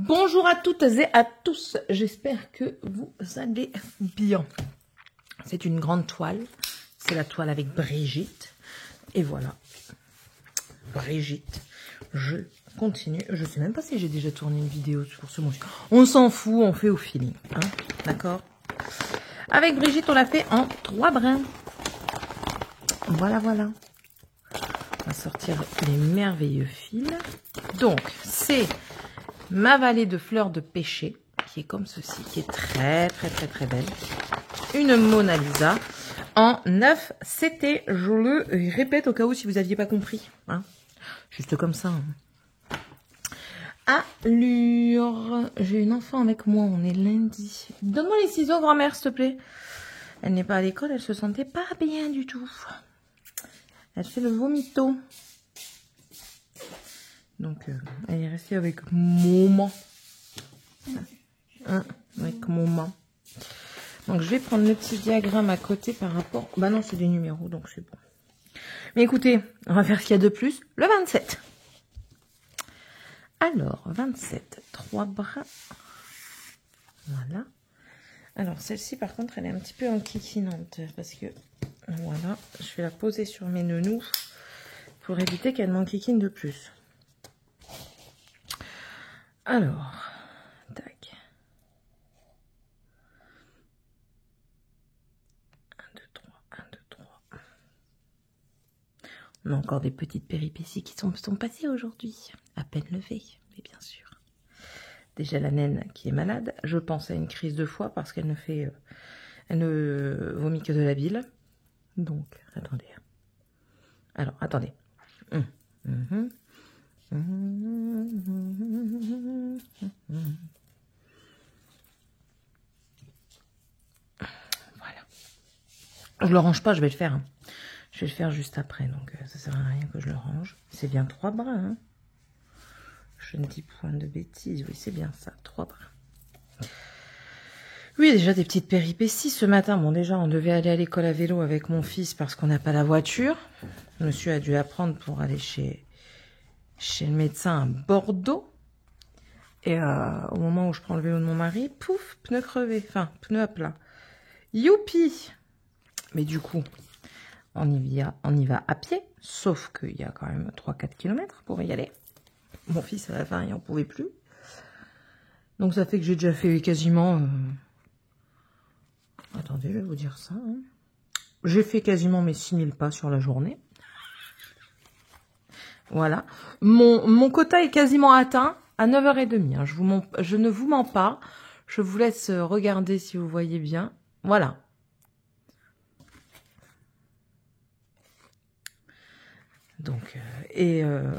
Bonjour à toutes et à tous, j'espère que vous allez bien. C'est une grande toile, c'est la toile avec Brigitte. Et voilà, Brigitte, je continue. Je sais même pas si j'ai déjà tourné une vidéo sur ce motif. On s'en fout, on fait au feeling, hein, d'accord? Avec Brigitte, on l'a fait en 3 brins. Voilà, voilà. On va sortir les merveilleux fils. Donc, c'est ma vallée de fleurs de pêcher, qui est comme ceci, qui est très belle. Une Mona Lisa en 9 CT. Je le répète au cas où si vous n'aviez pas compris. Hein. Juste comme ça. Hein. Allure. J'ai une enfant avec moi, on est lundi. Donne-moi les ciseaux, grand-mère, s'il te plaît. Elle n'est pas à l'école, elle se sentait pas bien du tout. Elle fait le vomito. Donc, elle est restée avec maman. Hein, avec maman. Donc, je vais prendre le petit diagramme à côté par rapport... Bah non, c'est des numéros, donc c'est bon. Mais écoutez, on va faire ce qu'il y a de plus. Le 27. Alors, 27. 3 bras. Voilà. Alors, celle-ci, par contre, elle est un petit peu enquiquinante. Parce que, voilà, je vais la poser sur mes nounous pour éviter qu'elle m'enquiquine de plus. Alors, tac. 1, 2, 3, 1, 2, 3. On a encore des petites péripéties qui sont passées aujourd'hui. À peine levées, mais bien sûr. Déjà la naine qui est malade. Je pense à une crise de foie parce qu'elle ne fait... elle ne vomit que de la bile. Donc, attendez. Alors, attendez. Voilà. Je le range pas, je vais le faire. Hein. Je vais le faire juste après, donc ça sert à rien que je le range. C'est bien 3 bras, hein. Je ne dis point de bêtises, oui c'est bien ça, 3 bras. Oui, déjà des petites péripéties ce matin. Bon déjà, on devait aller à l'école à vélo avec mon fils parce qu'on n'a pas la voiture. Monsieur a dû la prendre pour aller chez le médecin à Bordeaux. Et au moment où je prends le vélo de mon mari, pouf, pneu crevé, enfin, pneu à plat. Youpi! Mais du coup, on y va à pied, sauf qu'il y a quand même 3-4 km pour y aller. Mon fils, à la fin, il n'en pouvait plus. Donc ça fait que j'ai déjà fait quasiment... Attendez, je vais vous dire ça. Hein. J'ai fait quasiment mes 6000 pas sur la journée. Voilà. Mon quota est quasiment atteint à 9h30. Hein. Je ne vous mens pas. Je vous laisse regarder si vous voyez bien. Voilà. Donc,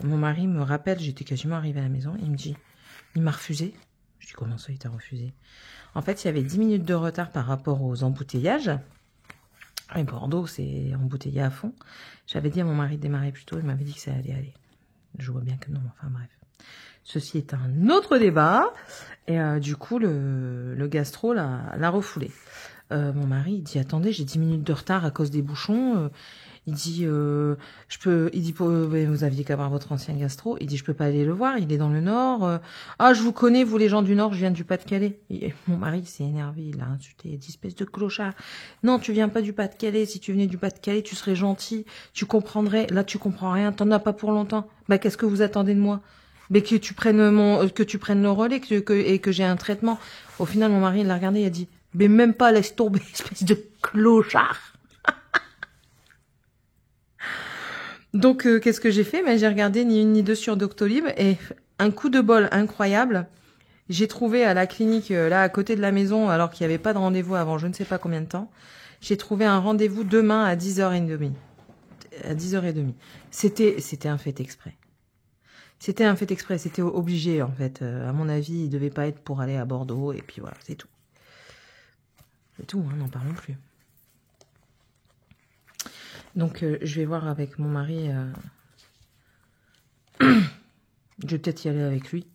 mon mari me rappelle, j'étais quasiment arrivée à la maison, il me dit, il m'a refusé. Je dis, comment ça, il t'a refusé? En fait, il y avait 10 minutes de retard par rapport aux embouteillages. Et Bordeaux, c'est embouteillé à fond. J'avais dit à mon mari de démarrer plus tôt, il m'avait dit que ça allait aller. Je vois bien que non, enfin bref. Ceci est un autre débat. Et du coup, le gastro l'a refoulé. Mon mari, il dit, attendez, j'ai 10 minutes de retard à cause des bouchons. Il dit, vous aviez qu'à voir votre ancien gastro. Il dit, je peux pas aller le voir, il est dans le Nord. Ah, je vous connais, vous les gens du Nord, je viens du Pas-de-Calais. Mon mari s'est énervé, il a insulté, il a dit, espèce de clochard. Non, tu viens pas du Pas-de-Calais. Si tu venais du Pas-de-Calais, tu serais gentil, tu comprendrais. Là, tu comprends rien, t'en as pas pour longtemps. Bah, qu'est-ce que vous attendez de moi? Mais que tu prennes le relais, et que j'ai un traitement. Au final, mon mari, il l'a regardé, il a dit, mais même pas, laisse tomber, espèce de clochard. Donc, qu'est-ce que j'ai fait? Ben, j'ai regardé ni une ni deux sur Doctolib et un coup de bol incroyable. J'ai trouvé à la clinique, là, à côté de la maison, alors qu'il n'y avait pas de rendez-vous avant je ne sais pas combien de temps. J'ai trouvé un rendez-vous demain à 10h30. À 10h30. C'était un fait exprès. C'était un fait exprès, c'était obligé, en fait. À mon avis, il devait pas être pour aller à Bordeaux, et puis voilà, c'est tout. C'est tout, hein, n'en parlons plus. Donc, je vais voir avec mon mari. Je vais peut-être y aller avec lui.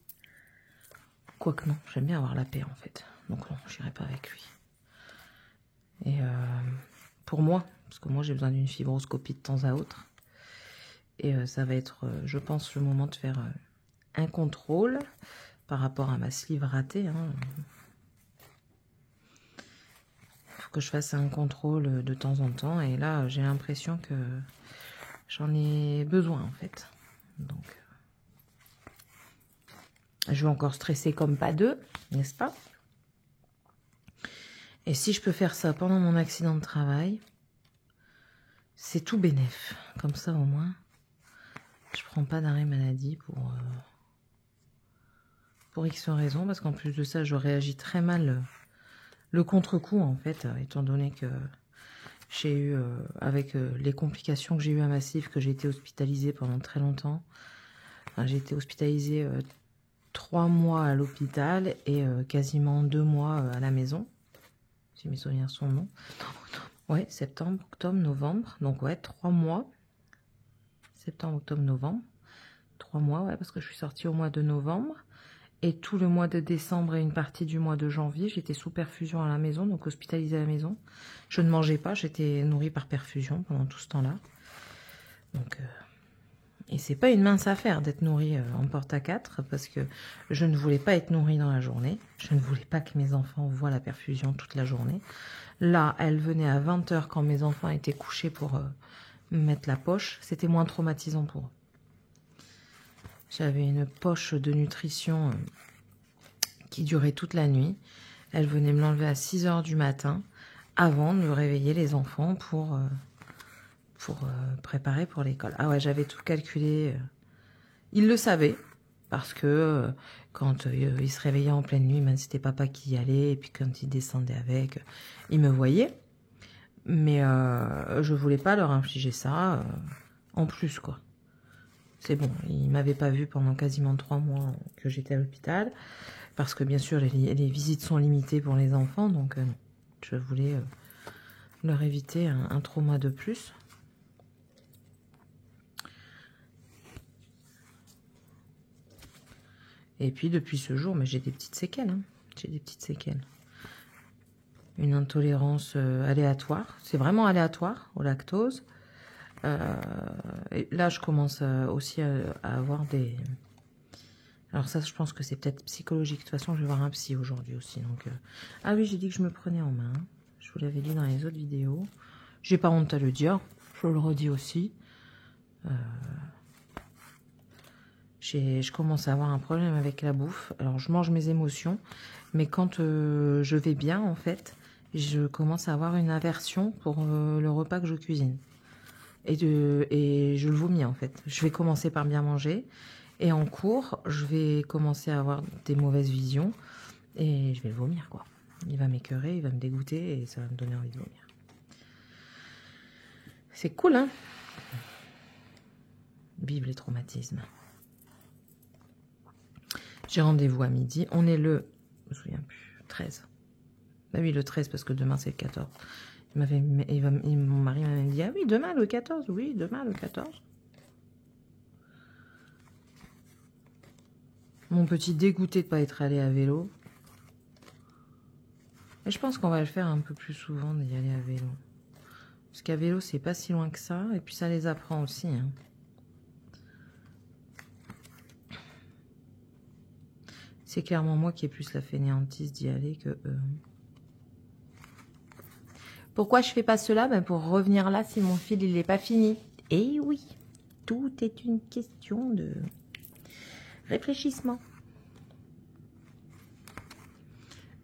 Quoique non, j'aime bien avoir la paix, en fait. Donc non, j'irai pas avec lui. Et pour moi, parce que moi, j'ai besoin d'une fibroscopie de temps à autre. Et ça va être, je pense, le moment de faire un contrôle par rapport à ma sleeve ratée. Hein. Faut que je fasse un contrôle de temps en temps. Et là, j'ai l'impression que j'en ai besoin, en fait. Donc, je vais encore stresser comme pas deux, n'est-ce pas? Et si je peux faire ça pendant mon accident de travail, c'est tout bénef. Comme ça, au moins, je prends pas d'arrêt maladie pour X raisons. Parce qu'en plus de ça, je réagis très mal le contre-coup, en fait, étant donné que j'ai eu, avec les complications que j'ai eues à Massif, que j'ai été hospitalisée pendant très longtemps. Enfin, j'ai été hospitalisée 3 mois à l'hôpital et quasiment 2 mois à la maison. Si mes souvenirs sont bons. Ouais, septembre, octobre, novembre. Donc ouais, 3 mois. Septembre, octobre, novembre. 3 mois, ouais, parce que je suis sortie au mois de novembre. Et tout le mois de décembre et une partie du mois de janvier, j'étais sous perfusion à la maison, donc hospitalisée à la maison. Je ne mangeais pas, j'étais nourrie par perfusion pendant tout ce temps-là. Donc, et c'est pas une mince affaire d'être nourrie en porte-à-4, parce que je ne voulais pas être nourrie dans la journée. Je ne voulais pas que mes enfants voient la perfusion toute la journée. Là, elle venait à 20 h quand mes enfants étaient couchés pour me mettre la poche. C'était moins traumatisant pour eux. J'avais une poche de nutrition qui durait toute la nuit. Elle venait me l'enlever à 6 h du matin avant de réveiller les enfants pour préparer pour l'école. Ah ouais, j'avais tout calculé. Ils le savaient parce que quand ils se réveillaient en pleine nuit, même c'était papa qui y allait, et puis quand ils descendaient avec, ils me voyaient. Mais je voulais pas leur infliger ça en plus, quoi. C'est bon, ils m'avaient pas vu pendant quasiment 3 mois que j'étais à l'hôpital. Parce que bien sûr, les visites sont limitées pour les enfants. Donc, je voulais leur éviter un trauma de plus. Et puis, depuis ce jour, mais j'ai des petites séquelles. Hein. J'ai des petites séquelles. Une intolérance aléatoire. C'est vraiment aléatoire au lactose. Et là, je commence aussi à avoir des... Alors ça, je pense que c'est peut-être psychologique. De toute façon, je vais voir un psy aujourd'hui aussi. Donc, ah oui, j'ai dit que je me prenais en main. Je vous l'avais dit dans les autres vidéos. J'ai pas honte à le dire. Je le redis aussi. Je commence à avoir un problème avec la bouffe. Alors, je mange mes émotions. Mais quand je vais bien, en fait, je commence à avoir une aversion pour le repas que je cuisine. Et je le vomis, en fait. Je vais commencer par bien manger. Et en cours, je vais commencer à avoir des mauvaises visions. Et je vais le vomir, quoi. Il va m'écœurer, il va me dégoûter. Et ça va me donner envie de vomir. C'est cool, hein? Vive les traumatismes. J'ai rendez-vous à midi. On est le... Je me souviens plus. 13. Bah oui, le 13, parce que demain, c'est le 14. Mon mari m'a même dit, ah oui, demain le 14, oui, demain le 14. Mon petit dégoûté de ne pas être allé à vélo. Et je pense qu'on va le faire un peu plus souvent d'y aller à vélo. Parce qu'à vélo, c'est pas si loin que ça. Et puis ça les apprend aussi. Hein. C'est clairement moi qui ai plus la fainéantise d'y aller que eux. Pourquoi je fais pas cela? Ben pour revenir là si mon fil il n'est pas fini. Et oui, tout est une question de réfléchissement.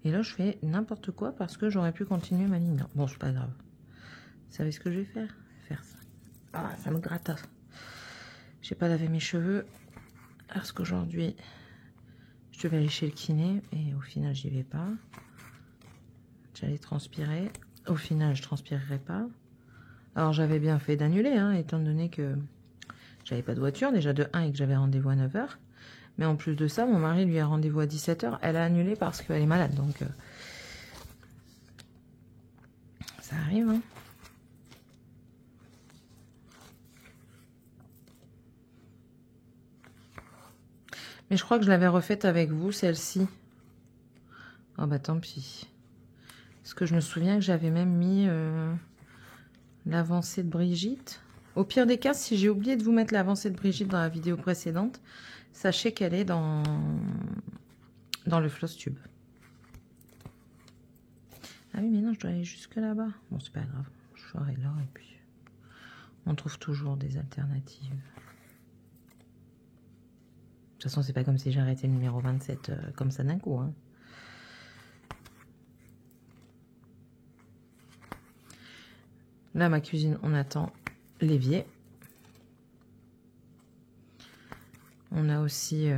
Et là je fais n'importe quoi parce que j'aurais pu continuer ma ligne. Bon, c'est pas grave. Vous savez ce que je vais faire? Faire ça. Ah, ça me gratte. J'ai pas lavé mes cheveux parce qu'aujourd'hui je devais aller chez le kiné et au final j'y vais pas. J'allais transpirer. Au final, je transpirerai pas. Alors, j'avais bien fait d'annuler, hein, étant donné que j'avais pas de voiture, déjà de 1 et que j'avais rendez-vous à 9 h. Mais en plus de ça, mon mari lui a rendez-vous à 17 h. Elle a annulé parce qu'elle est malade, donc ça arrive. Hein. Mais je crois que je l'avais refaite avec vous, celle-ci. Oh bah tant pis. Parce que je me souviens que j'avais même mis l'avancée de Brigitte. Au pire des cas, si j'ai oublié de vous mettre l'avancée de Brigitte dans la vidéo précédente, sachez qu'elle est dans dans le floss tube. Ah oui, mais non, je dois aller jusque là-bas. Bon, c'est pas grave. Je ferai là et puis on trouve toujours des alternatives. De toute façon, c'est pas comme si j'arrêtais le numéro 27 comme ça d'un coup. Hein. Là, ma cuisine, on attend l'évier. On a aussi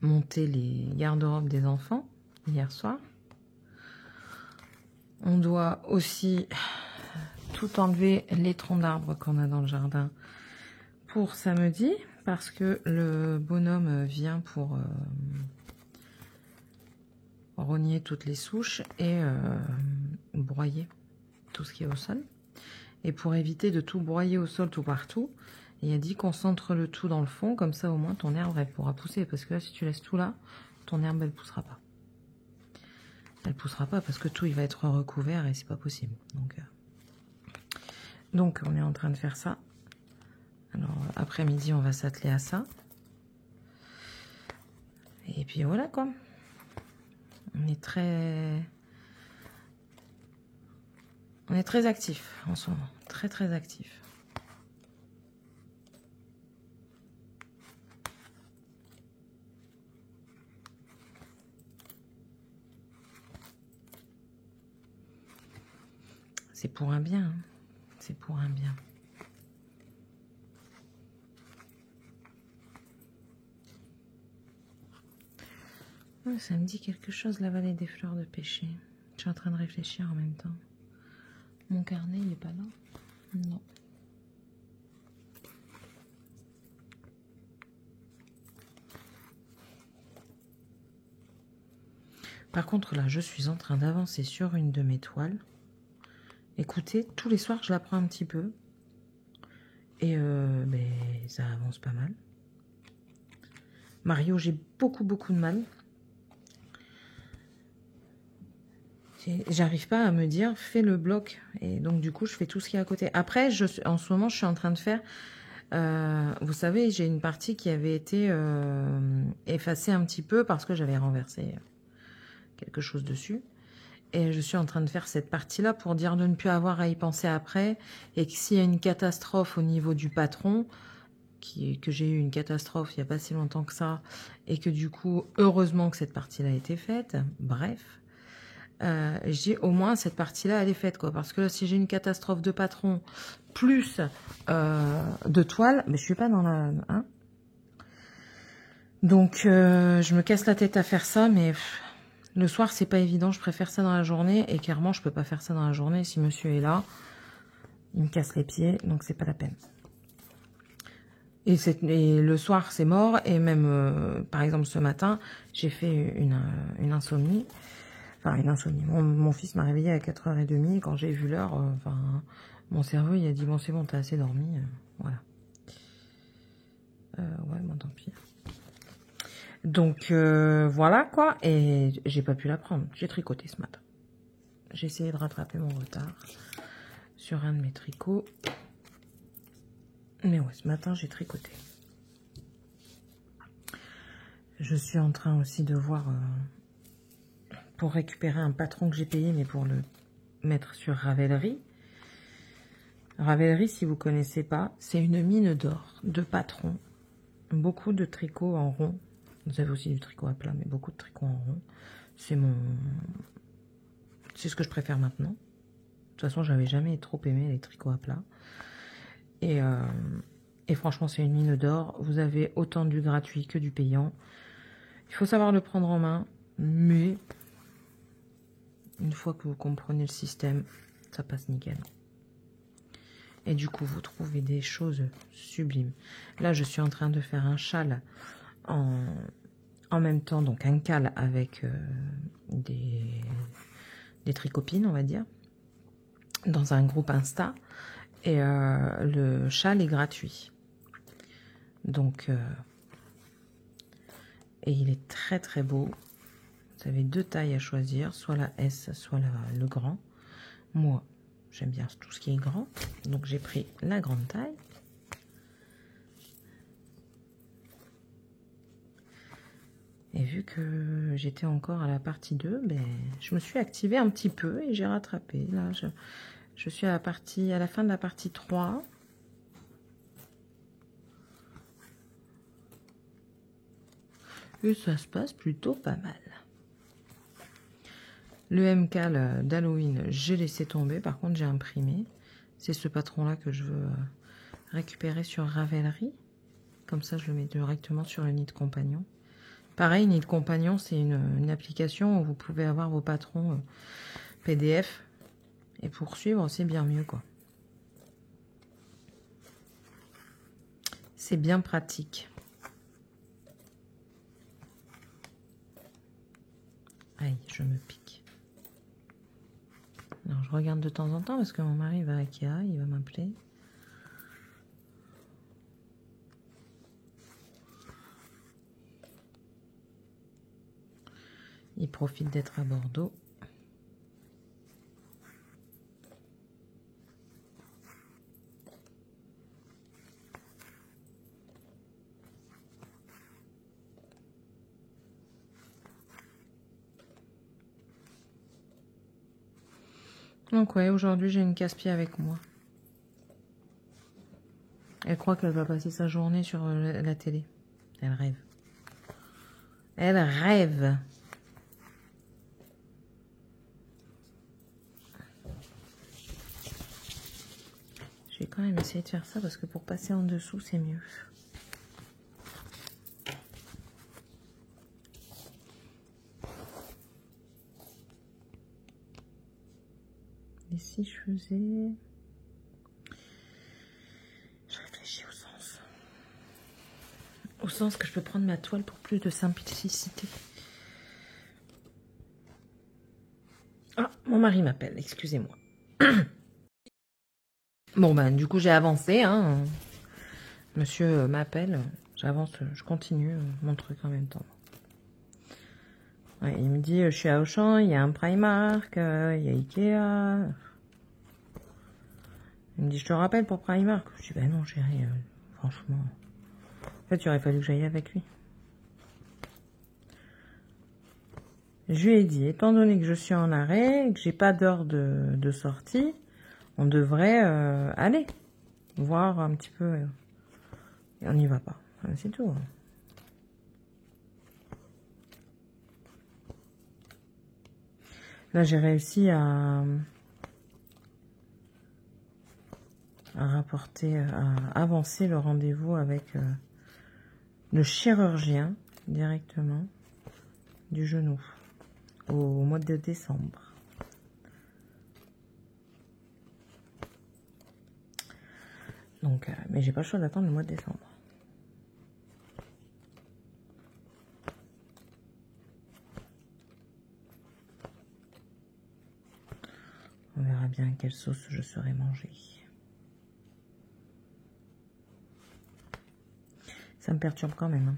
monté les garde-robes des enfants hier soir. On doit aussi tout enlever les troncs d'arbres qu'on a dans le jardin pour samedi parce que le bonhomme vient pour rogner toutes les souches et broyer tout ce qui est au sol. Et pour éviter de tout broyer au sol tout partout, il a dit concentre le tout dans le fond, comme ça au moins ton herbe elle pourra pousser. Parce que là, si tu laisses tout là, ton herbe elle poussera pas. Elle poussera pas parce que tout il va être recouvert et c'est pas possible. Donc on est en train de faire ça. Alors après-midi on va s'atteler à ça. Et puis voilà quoi. On est très actif en ce moment. Très actif. C'est pour un bien. Hein. C'est pour un bien. Oh, ça me dit quelque chose, la vallée des fleurs de pêcher. Je suis en train de réfléchir en même temps. Mon carnet, il n'est pas là? Non. Par contre, là, je suis en train d'avancer sur une de mes toiles. Écoutez, tous les soirs, je la prends un petit peu. Et ça avance pas mal. Mario, j'ai beaucoup de mal. J'arrive pas à me dire, fais le bloc. Et donc, du coup, je fais tout ce qui est à côté. Après, en ce moment, je suis en train de faire... vous savez, j'ai une partie qui avait été effacée un petit peu parce que j'avais renversé quelque chose dessus. Et je suis en train de faire cette partie-là pour dire de ne plus avoir à y penser après. Et que s'il y a une catastrophe au niveau du patron, que j'ai eu une catastrophe il n'y a pas si longtemps que ça, et que du coup, heureusement que cette partie-là a été faite, bref, je dis au moins cette partie-là, elle est faite, quoi. Parce que là, si j'ai une catastrophe de patron, plus de toile, mais je suis pas dans la... Hein, donc, je me casse la tête à faire ça, mais... Le soir, c'est pas évident, je préfère ça dans la journée, et clairement, je peux pas faire ça dans la journée. Si monsieur est là, il me casse les pieds, donc c'est pas la peine. Et le soir, c'est mort, et même, par exemple, ce matin, j'ai fait une insomnie. Enfin, une insomnie. Mon fils m'a réveillée à 4h30, quand j'ai vu l'heure, mon cerveau, il a dit, bon, c'est bon, t'as assez dormi, voilà. Ouais, bon, tant pis. Donc, voilà, quoi. Et j'ai pas pu la prendre. J'ai tricoté ce matin. J'ai essayé de rattraper mon retard sur un de mes tricots. Mais ouais, ce matin, j'ai tricoté. Je suis en train aussi de voir pour récupérer un patron que j'ai payé, mais pour le mettre sur Ravelry. Ravelry, si vous connaissez pas, c'est une mine d'or de patrons. Beaucoup de tricots en rond. Vous avez aussi du tricot à plat, mais beaucoup de tricots en rond. C'est ce que je préfère maintenant. De toute façon, j'avais jamais trop aimé les tricots à plat. Et franchement, c'est une mine d'or. Vous avez autant du gratuit que du payant. Il faut savoir le prendre en main, mais une fois que vous comprenez le système, ça passe nickel. Et du coup, vous trouvez des choses sublimes. Là, je suis en train de faire un châle en même temps, donc un cal avec des tricopines, on va dire, dans un groupe Insta. Et le châle est gratuit. Donc, et il est très beau. Vous avez deux tailles à choisir, soit la S, soit le grand. Moi, j'aime bien tout ce qui est grand. Donc, j'ai pris la grande taille. Et vu que j'étais encore à la partie 2, ben, je me suis activée un petit peu et j'ai rattrapé. Là, je suis à la fin de la partie 3. Et ça se passe plutôt pas mal. Le MK d'Halloween, j'ai laissé tomber. Par contre, j'ai imprimé. C'est ce patron-là que je veux récupérer sur Ravelry. Comme ça, je le mets directement sur le nid de compagnon. Pareil, Nid Compagnon, c'est une application où vous pouvez avoir vos patrons PDF. Et pour suivre, c'est bien mieux, quoi. C'est bien pratique. Aïe, je me pique. Alors, je regarde de temps en temps parce que mon mari va à Ikea, il va m'appeler. Il profite d'être à Bordeaux. Donc ouais, aujourd'hui j'ai une casse-pied avec moi. Elle croit qu'elle va passer sa journée sur la télé. Elle rêve. Elle rêve. Je vais quand même essayer de faire ça parce que pour passer en dessous, c'est mieux. Et si je faisais... Je réfléchis au sens. Au sens que je peux prendre ma toile pour plus de simplicité. Ah, mon mari m'appelle, excusez-moi. Bon, ben, du coup, j'ai avancé, hein. Monsieur m'appelle, j'avance, je continue mon truc en même temps. Ouais, il me dit, je suis à Auchan, il y a un Primark, il y a Ikea. Il me dit, je te rappelle pour Primark. Je dis, ben non, chérie, franchement. En fait, il aurait fallu que j'aille avec lui. Je lui ai dit, étant donné que je suis en arrêt, et que j'ai pas d'heure de sortie, on devrait aller voir un petit peu. Et on n'y va pas. C'est tout. Hein. Là, j'ai réussi à rapporter, à avancer le rendez-vous avec le chirurgien directement du genou au mois de décembre. Donc, mais j'ai pas le choix d'attendre le mois de décembre. On verra bien quelle sauce je serai mangée. Ça me perturbe quand même. Hein.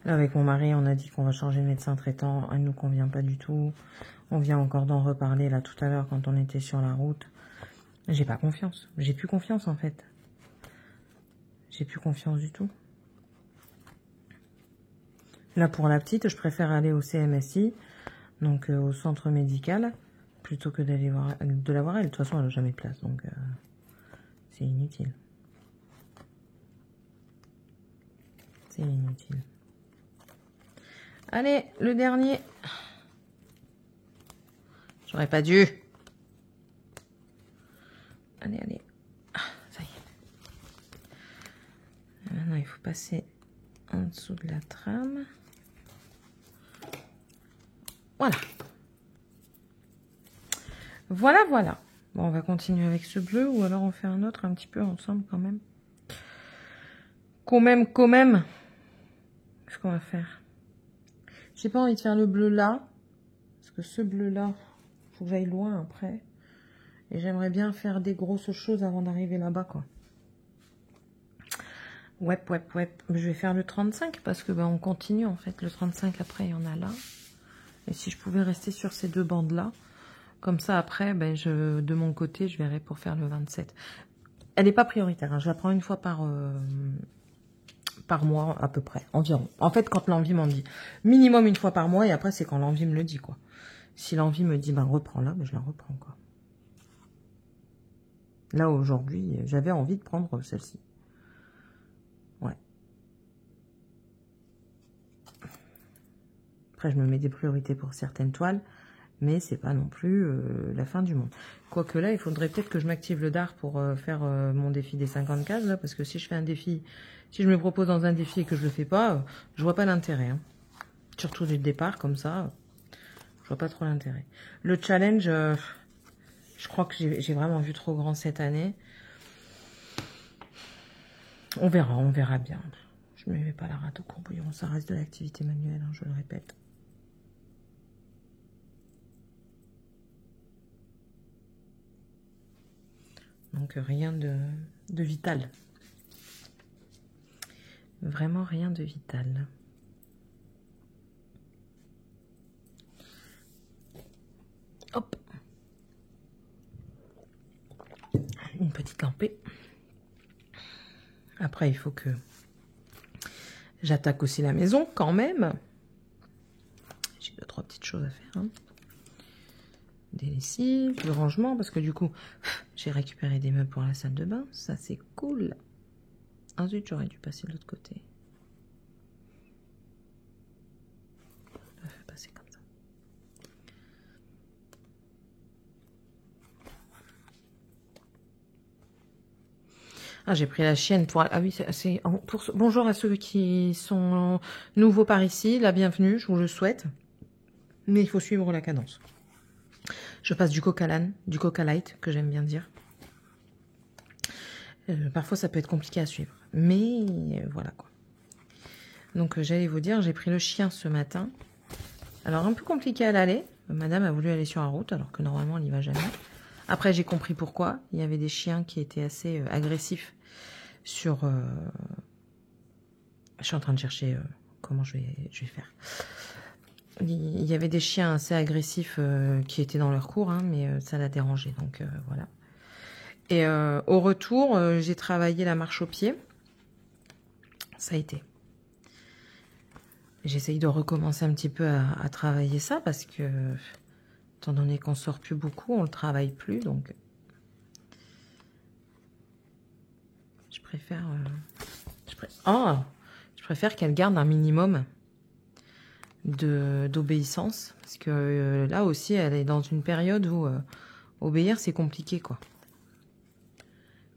Là, avec mon mari, on a dit qu'on va changer de médecin traitant. Elle ne nous convient pas du tout. On vient encore d'en reparler là tout à l'heure quand on était sur la route. J'ai pas confiance. J'ai plus confiance en fait. J'ai plus confiance du tout. Là, pour la petite, je préfère aller au CMSI, donc au centre médical, plutôt que d'aller voir, de la voir elle. De toute façon, elle n'a jamais de place, donc c'est inutile. C'est inutile. Allez, le dernier. J'aurais pas dû. Allez, allez. Ah, ça y est. Maintenant, il faut passer en dessous de la trame. Voilà. Voilà, voilà. Bon, on va continuer avec ce bleu ou alors on fait un autre un petit peu ensemble quand même. Quand même. Qu'est-ce qu'on va faire? J'ai pas envie de faire le bleu là. Parce que ce bleu là, faut que j'aille loin après. Et j'aimerais bien faire des grosses choses avant d'arriver là-bas, quoi. Ouais. Je vais faire le 35 parce que ben, on continue en fait. Le 35 après, il y en a là. Et si je pouvais rester sur ces deux bandes là, Comme ça, après, ben, de mon côté, je verrai pour faire le 27. Elle n'est pas prioritaire. Hein. Je la prends une fois par mois, à peu près, environ. En fait, quand l'envie m'en dit. Minimum une fois par mois, et après, c'est quand l'envie me le dit, quoi. Si l'envie me dit, ben, reprends-la, ben, je la reprends, quoi. Là, aujourd'hui, j'avais envie de prendre celle-ci. Ouais. Après, je me mets des priorités pour certaines toiles, mais c'est pas non plus la fin du monde. Quoique là, il faudrait peut-être que je m'active le dard pour faire mon défi des 50 cases, là, parce que si je fais un défi, si je me propose dans un défi et que je le fais pas, je vois pas l'intérêt. Hein. Surtout dès le départ, comme ça, je vois pas trop l'intérêt. Le challenge, je crois que j'ai vraiment vu trop grand cette année. On verra bien. Je ne me mets pas la rate au courbouillon, ça reste de l'activité manuelle, hein, je le répète. Donc rien de vital. Vraiment rien de vital. Hop. Une petite lampée. Après, il faut que j'attaque aussi la maison quand même. J'ai 2-3 petites choses à faire. Hein. Des lessives, du rangement, parce que du coup, j'ai récupéré des meubles pour la salle de bain. Ça, c'est cool. Ah zut, j'aurais dû passer de l'autre côté. Je vais passer comme ça. Ah, j'ai pris la chienne pour... Ah oui, c'est pour... Bonjour à ceux qui sont nouveaux par ici. La bienvenue, je vous le souhaite. Mais il faut suivre la cadence. Je passe du Coca Lan, du Coca Light, que j'aime bien dire. Parfois, ça peut être compliqué à suivre. Mais voilà, quoi. Donc, j'allais vous dire, j'ai pris le chien ce matin. Alors, un peu compliqué à l'aller. Madame a voulu aller sur la route, alors que normalement, elle n'y va jamais. Après, j'ai compris pourquoi. Il y avait des chiens qui étaient assez agressifs sur... Je suis en train de chercher comment je vais faire. Il y avait des chiens assez agressifs qui étaient dans leur cours, hein, mais ça l'a dérangé, donc voilà. Et au retour, j'ai travaillé la marche au pied. Ça a été. J'essaye de recommencer un petit peu à travailler ça, parce que, étant donné qu'on sort plus beaucoup, on le travaille plus, donc... Je préfère... je préfère qu'elle garde un minimum d'obéissance, parce que là aussi elle est dans une période où obéir c'est compliqué, quoi.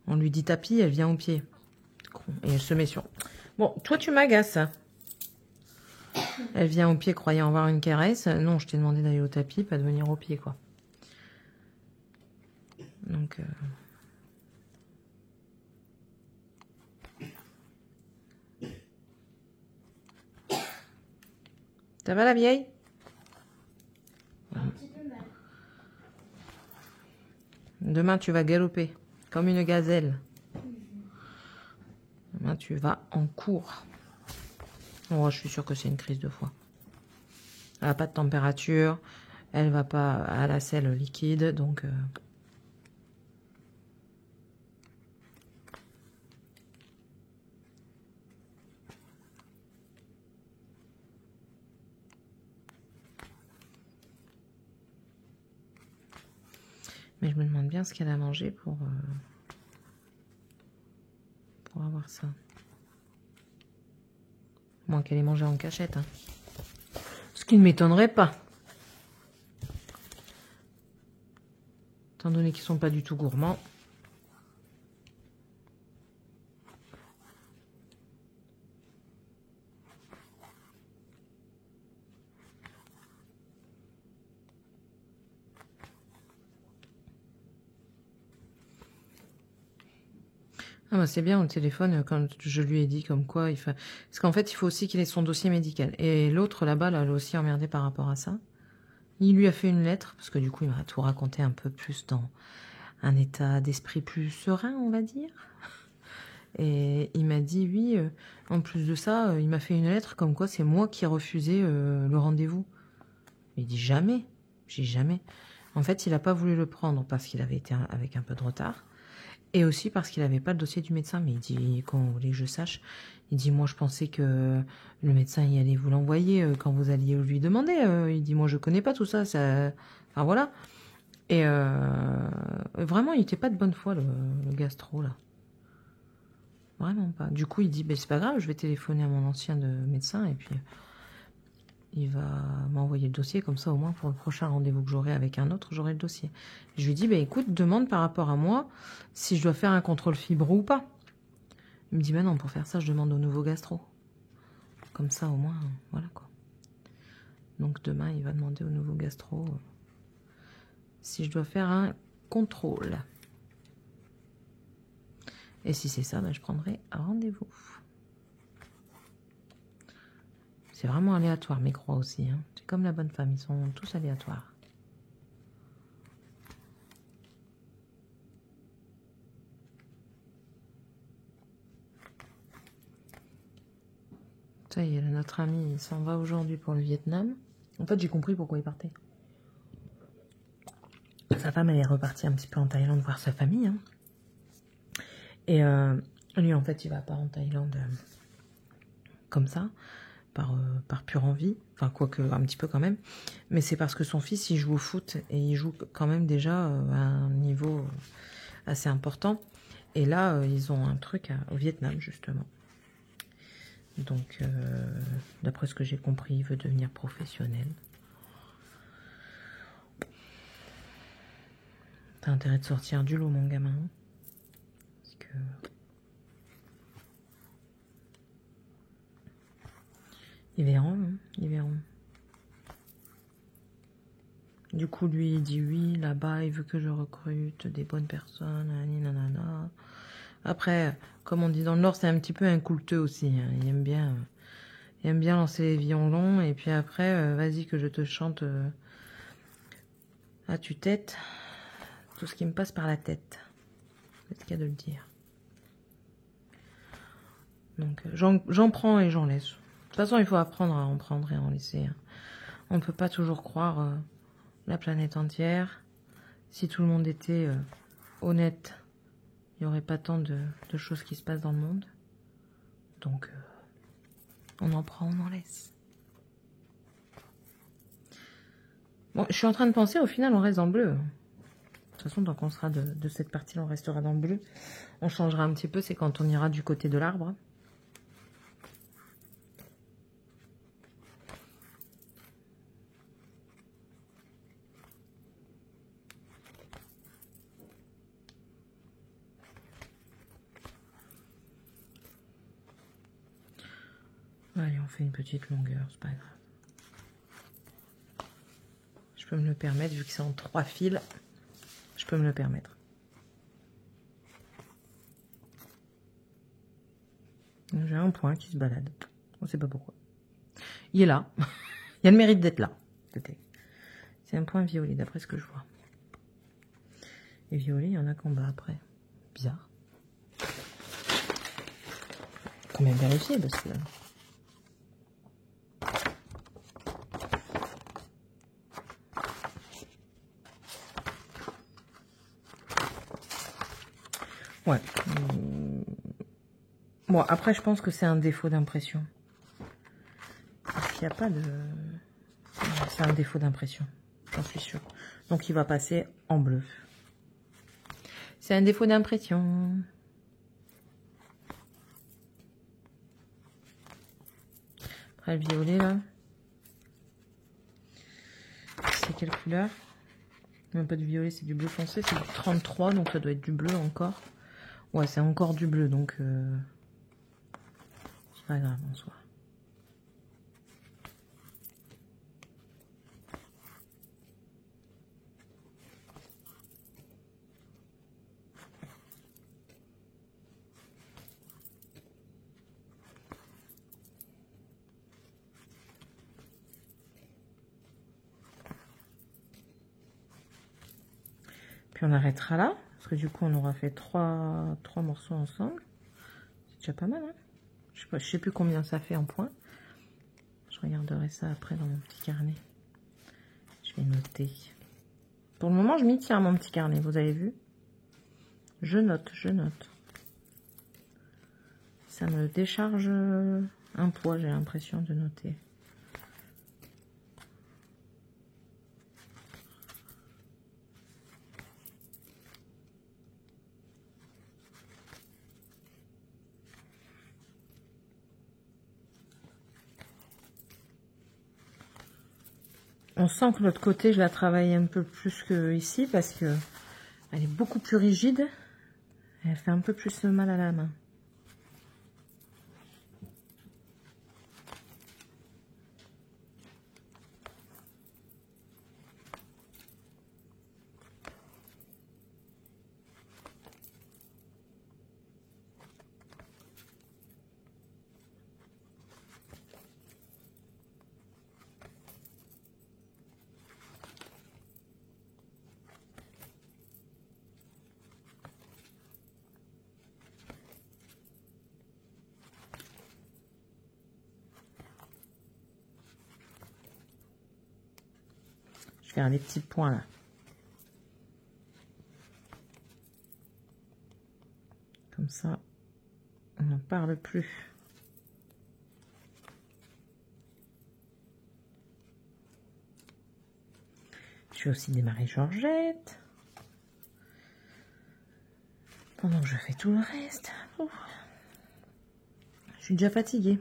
On lui dit tapis, elle vient au pied et elle se met sur... Bon, toi tu m'agaces. Elle vient au pied croyant avoir une caresse. Non, je t'ai demandé d'aller au tapis, pas de venir au pied, quoi. Donc ça va la vieille? Demain, tu vas galoper, comme une gazelle. Demain, tu vas en cours. Oh, je suis sûre que c'est une crise de foie. Elle n'a pas de température, elle va pas à la selle liquide, donc... Mais je me demande bien ce qu'elle a mangé pour avoir ça. Moins qu'elle ait mangé en cachette. Hein. Ce qui ne m'étonnerait pas. Étant donné qu'ils ne sont pas du tout gourmands. Ah bah c'est bien au téléphone quand je lui ai dit comme quoi il faut... Parce qu'en fait il faut aussi qu'il ait son dossier médical. Et l'autre là-bas, là, elle a aussi emmerdé par rapport à ça. Il lui a fait une lettre, parce que du coup il m'a tout raconté un peu plus dans un état d'esprit plus serein, on va dire. Et il m'a dit oui, en plus de ça, il m'a fait une lettre comme quoi c'est moi qui ai refusé le rendez-vous. Il dit jamais, j'ai jamais. En fait, il n'a pas voulu le prendre parce qu'il avait été avec un peu de retard. Et aussi parce qu'il n'avait pas le dossier du médecin. Mais il dit, quand vous voulez que je sache, il dit, moi je pensais que le médecin y allait vous l'envoyer quand vous alliez lui demander. Il dit, moi je connais pas tout ça. Enfin voilà. Et vraiment, il n'était pas de bonne foi, le gastro, là. Vraiment pas. Du coup, il dit, ben, c'est pas grave, je vais téléphoner à mon ancien médecin et puis il va m'envoyer le dossier. Comme ça, au moins, pour le prochain rendez-vous que j'aurai avec un autre, j'aurai le dossier. Je lui dis, ben, écoute, demande par rapport à moi si je dois faire un contrôle fibreux ou pas. Il me dit, ben non, pour faire ça, je demande au nouveau gastro. Comme ça, au moins, voilà quoi. Donc demain, il va demander au nouveau gastro si je dois faire un contrôle. Et si c'est ça, ben, je prendrai un rendez-vous. C'est vraiment aléatoire, mes croix aussi. Hein. C'est comme la bonne femme, ils sont tous aléatoires. Ça y est, notre ami, il s'en va aujourd'hui pour le Vietnam. En fait, j'ai compris pourquoi il partait. Sa femme, elle est repartie un petit peu en Thaïlande voir sa famille. Hein. Et lui, en fait, il va pas en Thaïlande comme ça, par pure envie. Enfin, quoique, un petit peu quand même. Mais c'est parce que son fils, il joue au foot. Et il joue quand même déjà à un niveau assez important. Et là, ils ont un truc au Vietnam, justement. Donc, d'après ce que j'ai compris, il veut devenir professionnel. T'as intérêt de sortir du lot, mon gamin. Parce que... Ils verront, hein, ils verront. Du coup, lui, il dit oui, là-bas, il veut que je recrute des bonnes personnes, nanana. Après, comme on dit dans le Nord, c'est un petit peu un culteux aussi. Hein. Il aime bien lancer les violons. Et puis après, vas-y que je te chante à tue-tête tout ce qui me passe par la tête. C'est le cas de le dire. Donc, j'en prends et j'en laisse. De toute façon, il faut apprendre à en prendre et à en laisser. Hein. On ne peut pas toujours croire la planète entière. Si tout le monde était honnête, il n'y aurait pas tant de choses qui se passent dans le monde. Donc, on en prend, on en laisse. Bon, je suis en train de penser, au final, on reste dans le bleu. De toute façon, tant qu'on sera de cette partie-là, on restera dans le bleu. On changera un petit peu, c'est quand on ira du côté de l'arbre. Allez, on fait une petite longueur, c'est pas grave. Je peux me le permettre, vu que c'est en 3 fils, je peux me le permettre. J'ai un point qui se balade. On ne sait pas pourquoi. Il est là. Il a le mérite d'être là. C'est un point violet, d'après ce que je vois. Et violet, il y en a qu'en bas après. Bizarre. Quand même vérifier, parce que... Ouais. Bon, après, je pense que c'est un défaut d'impression. Parce qu'il n'y a pas de... C'est un défaut d'impression, j'en suis sûre. Donc, il va passer en bleu. C'est un défaut d'impression. Après, le violet, là. C'est quelle couleur? Même pas du violet, c'est du bleu foncé. C'est du 33, donc ça doit être du bleu encore. Ouais, c'est encore du bleu, donc... C'est pas grave en soi. Puis on arrêtera là, parce que du coup on aura fait trois morceaux ensemble. C'est déjà pas mal, hein? Je sais plus combien ça fait en points. Je regarderai ça après dans mon petit carnet. Je vais noter. Pour le moment, je m'y tiens, mon petit carnet, vous avez vu? Je note, je note. Ça me décharge un poids, j'ai l'impression de noter. On sent que l'autre côté, je la travaille un peu plus que ici parce que elle est beaucoup plus rigide. Et elle fait un peu plus mal à la main. Faire des petits points là. Comme ça, on n'en parle plus. Je vais aussi démarrer Georgette. Pendant que je fais tout le reste. Ouf. Je suis déjà fatiguée.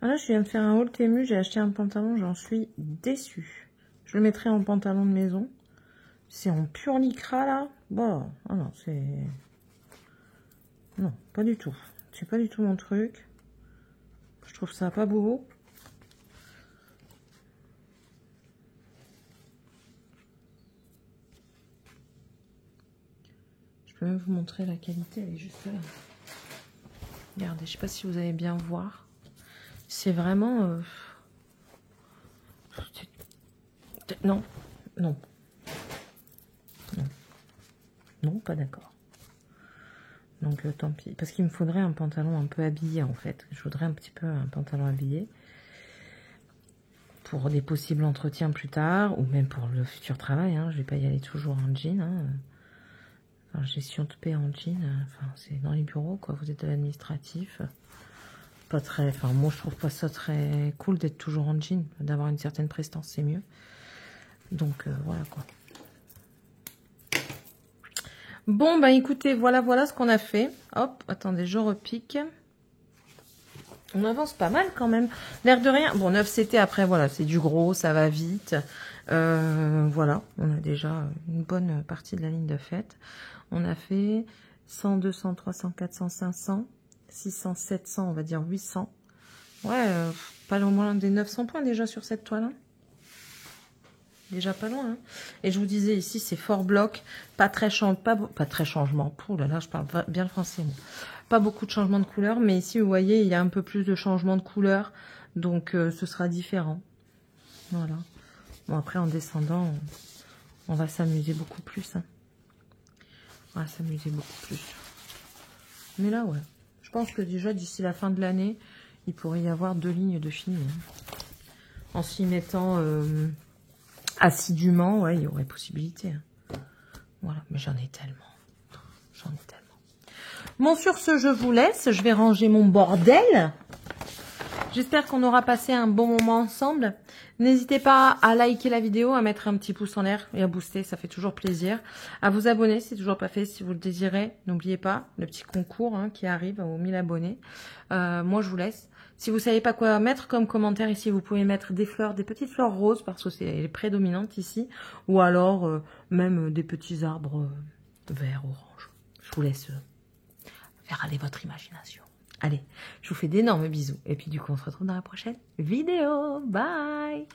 Là, je viens de faire un haul Temu, j'ai acheté un pantalon, j'en suis déçue. Je le mettrai en pantalon de maison. C'est en pur lycra, là. Bon, oh non, c'est... Non, pas du tout. C'est pas du tout mon truc. Je trouve ça pas beau. Je peux même vous montrer la qualité, elle est juste là. Regardez, je sais pas si vous allez bien voir. C'est vraiment... Non, non. Non, non, pas d'accord. Donc tant pis. Parce qu'il me faudrait un pantalon un peu habillé en fait. Je voudrais un petit peu un pantalon habillé. Pour des possibles entretiens plus tard. Ou même pour le futur travail. Hein. Je vais pas y aller toujours en jean. Hein. Enfin, gestion de paix en jean. Enfin, c'est dans les bureaux quoi. Vous êtes de l'administratif. Pas très... Enfin, moi je trouve pas ça très cool d'être toujours en jean. D'avoir une certaine prestance, c'est mieux. Donc voilà quoi. Bon, bah écoutez, voilà ce qu'on a fait. Hop, attendez, je repique. On avance pas mal quand même. L'air de rien. Bon, 9 CT après, voilà, c'est du gros, ça va vite. Voilà, on a déjà une bonne partie de la ligne de fête. On a fait 100, 200, 300, 400, 500, 600, 700, on va dire 800. Ouais, pas loin des 900 points déjà sur cette toile. Hein. Déjà pas loin. Hein. Et je vous disais ici, c'est fort bloc, pas très changement. Pouh là là, je parle bien le français. Moi. Pas beaucoup de changements de couleur, mais ici, vous voyez, il y a un peu plus de changements de couleur. Donc, ce sera différent. Voilà. Bon, après, en descendant, on va s'amuser beaucoup plus. Hein. On va s'amuser beaucoup plus. Mais là, ouais. Je pense que déjà, d'ici la fin de l'année, il pourrait y avoir 2 lignes de fini. Hein. En s'y mettant... assidûment, ouais, il y aurait possibilité. Hein. Voilà, mais j'en ai tellement. J'en ai tellement. Bon, sur ce, je vous laisse. Je vais ranger mon bordel. J'espère qu'on aura passé un bon moment ensemble. N'hésitez pas à liker la vidéo, à mettre un petit pouce en l'air et à booster, ça fait toujours plaisir. À vous abonner si c'est toujours pas fait, si vous le désirez. N'oubliez pas le petit concours hein, qui arrive aux 1000 abonnés. Moi, je vous laisse. Si vous savez pas quoi mettre comme commentaire ici, vous pouvez mettre des fleurs, des petites fleurs roses parce que c'est les prédominantes ici. Ou alors même des petits arbres verts, orange. Je vous laisse faire aller votre imagination. Allez, je vous fais d'énormes bisous. Et puis du coup, on se retrouve dans la prochaine vidéo. Bye!